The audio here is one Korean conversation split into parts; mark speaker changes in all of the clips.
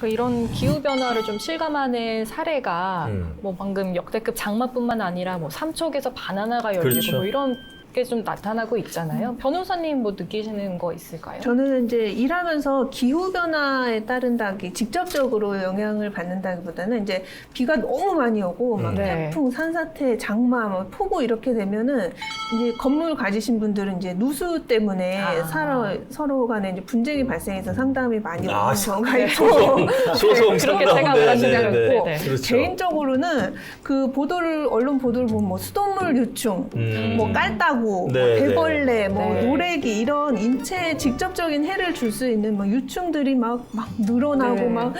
Speaker 1: 이런 기후 변화를 좀 실감하는 사례가 뭐 방금 역대급 장마뿐만 아니라 뭐 삼척에서 바나나가 열리고
Speaker 2: 그렇죠.
Speaker 1: 뭐 이런 게 좀 나타나고 있잖아요. 변호사님 뭐 느끼시는 거 있을까요?
Speaker 3: 저는 이제 일하면서 기후 변화에 따른다기 직접적으로 영향을 받는다기보다는 이제 비가 너무 많이 오고 막
Speaker 1: 네.
Speaker 3: 태풍, 산사태, 장마, 뭐 폭우 이렇게 되면은 이제 건물 가지신 분들은 이제 누수 때문에 서로 간에 이제 분쟁이 발생해서 상담이 많이 오는 경우가 있고
Speaker 2: 소송
Speaker 1: 그렇게
Speaker 2: 상담.
Speaker 1: 체감을 하시는
Speaker 2: 네, 네,
Speaker 1: 거고.
Speaker 2: 네. 그렇죠.
Speaker 3: 개인적으로는 그 언론 보도를 보면 뭐 수돗물 유충, 뭐 깔따구, 뭐
Speaker 2: 네,
Speaker 3: 대벌레, 뭐
Speaker 1: 네.
Speaker 3: 노래기 이런 인체에 직접적인 해를 줄 수 있는 뭐 유충들이 막 늘어나고
Speaker 1: 네.
Speaker 3: 막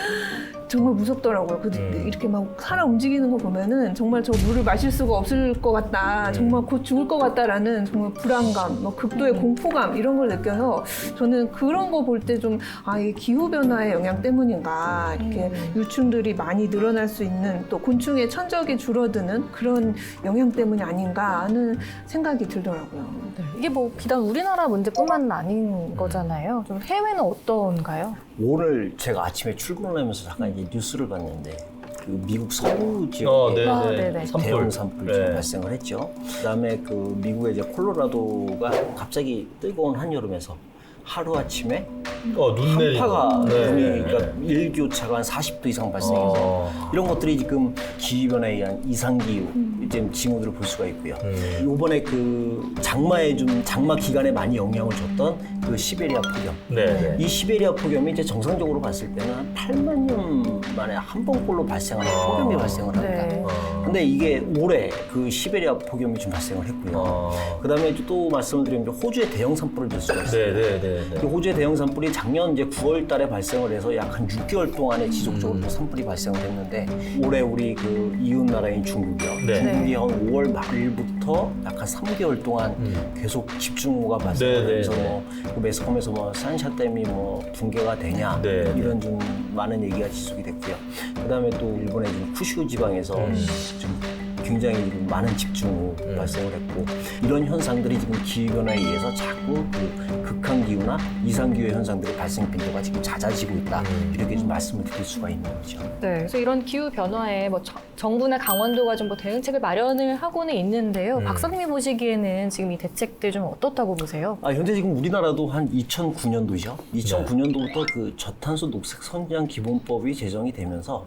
Speaker 3: 정말 무섭더라고요. 이렇게 막 살아 움직이는 거 보면은 정말 저 물을 마실 수가 없을 것 같다. 정말 곧 죽을 것 같다라는 정말 불안감, 뭐 극도의 공포감 이런 걸 느껴서 저는 그런 거 볼 때 좀 이 기후 변화의 영향 때문인가 이렇게 유충들이 많이 늘어날 수 있는 또 곤충의 천적이 줄어드는 그런 영향 때문이 아닌가 하는 생각이 들더라고요.
Speaker 1: 이게 뭐 비단 우리나라 문제뿐만은 아닌 거잖아요. 좀 해외는 어떤가요?
Speaker 4: 오늘 제가 아침에 출근을 하면서 잠깐 이제 뉴스를 봤는데 그 미국 서부 지역에
Speaker 1: 네네.
Speaker 4: 대형 산불이
Speaker 2: 네.
Speaker 4: 발생을 했죠. 그다음에 그 미국의 이제 콜로라도가 갑자기 뜨거운 한여름에서 하루아침에
Speaker 2: 눈 내리고.
Speaker 4: 한파가 눈이
Speaker 2: 네.
Speaker 4: 그러니까 일교차가 한 40도 이상 발생해서 이런 것들이 지금 기후변화에 의한 이상기후 이제 징후들을 볼 수가 있고요. 이번에 그 장마 기간에 많이 영향을 줬던 그 시베리아 폭염.
Speaker 2: 네.
Speaker 4: 이 시베리아 폭염이 이제 정상적으로 봤을 때는 한 8만 년 만에 한 번꼴로 발생하는 폭염이 발생을 합니다.
Speaker 1: 네.
Speaker 4: 근데 이게 올해 그 시베리아 폭염이 좀 발생을 했고요. 그다음에 또 말씀을 드리면 호주의 대형 산불을 들 수가 있어요.
Speaker 2: 네.
Speaker 4: 이 호주의 대형 산불이 작년 이제 9월 달에 발생을 해서 약 한 6개월 동안에 지속적으로 또 산불이 발생을 했는데 올해 우리 그 이웃 나라인 중국이요.
Speaker 2: 네.
Speaker 4: 중국이 한 5월 말부터 약 한 3개월 동안 계속 집중호우가 발생을 해서 뭐 그 매스컴에서 뭐 산샤댐이 뭐 붕괴가 되냐
Speaker 2: 네.
Speaker 4: 이런 좀 많은 얘기가 지속이 됐고요. 그다음에 또 일본의 좀 쿠슈 지방에서 좀 굉장히 좀 많은 집중호우 발생을 했고 이런 현상들이 지금 기후변화에 의해서 자꾸 그 극한기후나 이상기후의 현상들의 발생 빈도가 지금 잦아지고 있다 이렇게 좀 말씀을 드릴 수가 있는 거죠.
Speaker 1: 네, 그래서 이런 기후 변화에 뭐 정부나 강원도가 좀 뭐 대응책을 마련을 하고는 있는데요. 박사님이 보시기에는 지금 이 대책들 좀 어떻다고 보세요?
Speaker 4: 현재 지금 우리나라도 한 2009년도죠. 2009년도부터 그 저탄소 녹색 성장 기본법이 제정이 되면서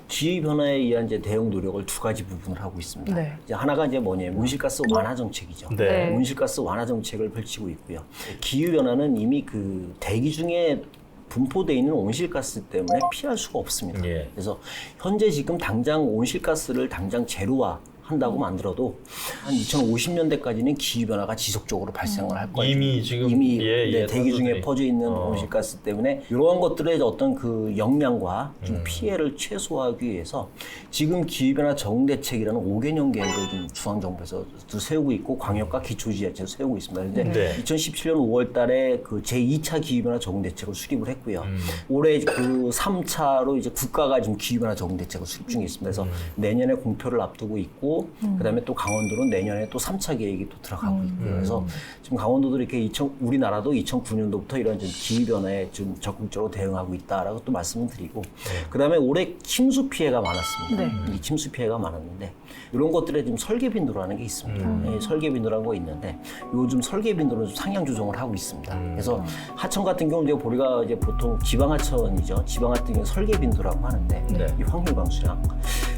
Speaker 4: 기후 변화에 의한 이제 대응 노력을 두 가지 부분을 하고 있습니다.
Speaker 1: 네.
Speaker 4: 이제 하나가 이제 뭐냐면 온실가스 완화 정책이죠.
Speaker 2: 네.
Speaker 4: 온실가스 완화 정책을 펼치고 있고요. 기후 변화는 이미 그 대기 중에 분포되어 있는 온실가스 때문에 피할 수가 없습니다.
Speaker 2: 예.
Speaker 4: 그래서 현재 지금 당장 온실가스를 당장 제로화 한다고 만들어도 한 2050년대까지는 기후변화가 지속적으로 발생을 할 거예요.
Speaker 2: 이미 지금
Speaker 4: 대기 중에
Speaker 2: 탄소들이.
Speaker 4: 퍼져 있는 온실가스 때문에 이러한 것들의 어떤 그 영향과 좀 피해를 최소화하기 위해서 지금 기후변화 적응 대책이라는 5개년 계획을 좀 중앙정부에서 세우고 있고 광역과 기초지자체도 세우고 있습니다. 그런데 2017년 5월 달에 그 제2차 기후변화 적응 대책을 수립을 했고요. 올해 그 3차로 이제 국가가 지금 기후변화 적응 대책을 수립 중에 있습니다. 그래서 내년에 공표를 앞두고 있고 그다음에 또 강원도는 내년에 또 3차 계획이 또 들어가고 있고요. 그래서 지금 강원도도 이렇게 우리나라도 2009년도부터 이런 좀 기후변화에 좀 적극적으로 대응하고 있다라고 또 말씀을 드리고 그다음에 올해 침수 피해가 많았습니다. 이 침수 피해가 많았는데 이런 것들에 지금 설계 빈도라는 게 있습니다. 설계 빈도라는 거 있는데 요즘 설계 빈도는 좀 상향 조정을 하고 있습니다. 그래서 하천 같은 경우 이제 우리가 이제 보통 지방하천이죠. 지방 같은 경우 설계 빈도라고 하는데 이 확률 방수량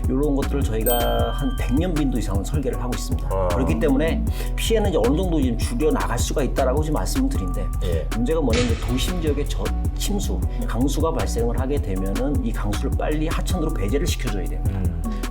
Speaker 4: 이런 것들을 저희가 한 100년 빈도 이상은 설계를 하고 있습니다. 그렇기 때문에 피해는 이제 어느 정도 지금 줄여 나갈 수가 있다라고 지금 말씀을 드린데 문제가 뭐냐면 이제 도심 지역의 침수, 강수가 발생을 하게 되면은 이 강수를 빨리 하천으로 배제를 시켜줘야 됩니다.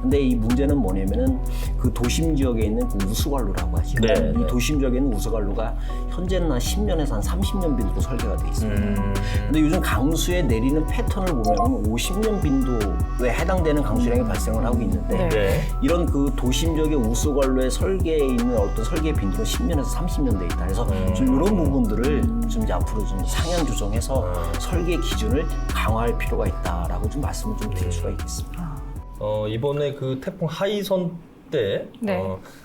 Speaker 4: 근데 이 문제는 뭐냐면은 그 도심 지역에 있는 그 우수관로라고 하죠. 이 도심 지역에 있는 우수관로가 현재는 한 10년에서 한 30년 빈도로 설계가 돼 있습니다. 근데 요즘 강수에 내리는 패턴을 보면 50년 빈도에 해당되는 강수량이 발생을 하고 있는데 이런 그 도심 지역의 우수관로의 설계에 있는 어떤 설계 빈도는 10년에서 30년 돼 있다. 그래서 좀 이런 부분들을 좀 이제 앞으로 좀 상향 조정해서 설계 기준을 강화할 필요가 있다라고 좀 말씀을 좀 드릴 수가 있겠습니다.
Speaker 2: 이번에 그 태풍 하이선 때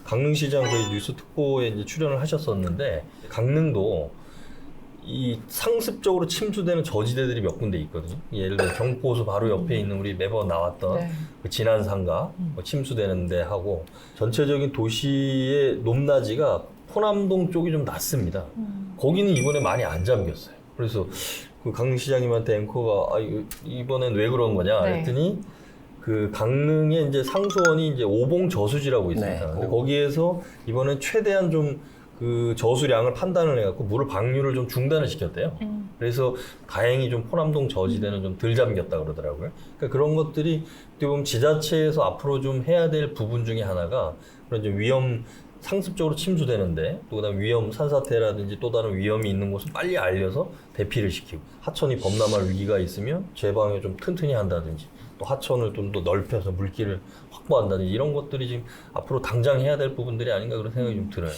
Speaker 2: 강릉시장 저희 뉴스 특보에 이제 출연을 하셨었는데 강릉도 이 상습적으로 침수되는 저지대들이 몇 군데 있거든요. 예를 들어 경포호수 바로 옆에 있는 우리 매번 나왔던
Speaker 1: 네.
Speaker 2: 그 진안산가 뭐 침수되는데 하고 전체적인 도시의 높낮이가 포남동 쪽이 좀 낮습니다. 거기는 이번에 많이 안 잠겼어요. 그래서 그 강릉 시장님한테 앵커가 이번엔 왜 그런 거냐
Speaker 1: 네.
Speaker 2: 했더니 그 강릉에 이제 상수원이 이제 오봉 저수지라고 있습니다.
Speaker 4: 네.
Speaker 2: 근데 거기에서 이번엔 최대한 좀 그 저수량을 판단을 해갖고 물을 방류를 좀 중단을 시켰대요. 그래서 다행히 좀 포남동 저지대는 좀 덜 잠겼다 그러더라고요. 그러니까 그런 것들이 어떻게 보면 지자체에서 앞으로 좀 해야 될 부분 중에 하나가 그런 좀 위험 상습적으로 침수되는데 또 그다음 위험 산사태라든지 또 다른 위험이 있는 곳을 빨리 알려서 대피를 시키고 하천이 범람할 위기가 있으면 제방에 좀 튼튼히 한다든지 또 하천을 좀 더 넓혀서 물길을 확보한다든지 이런 것들이 지금 앞으로 당장 해야 될 부분들이 아닌가 그런 생각이 좀 들어요.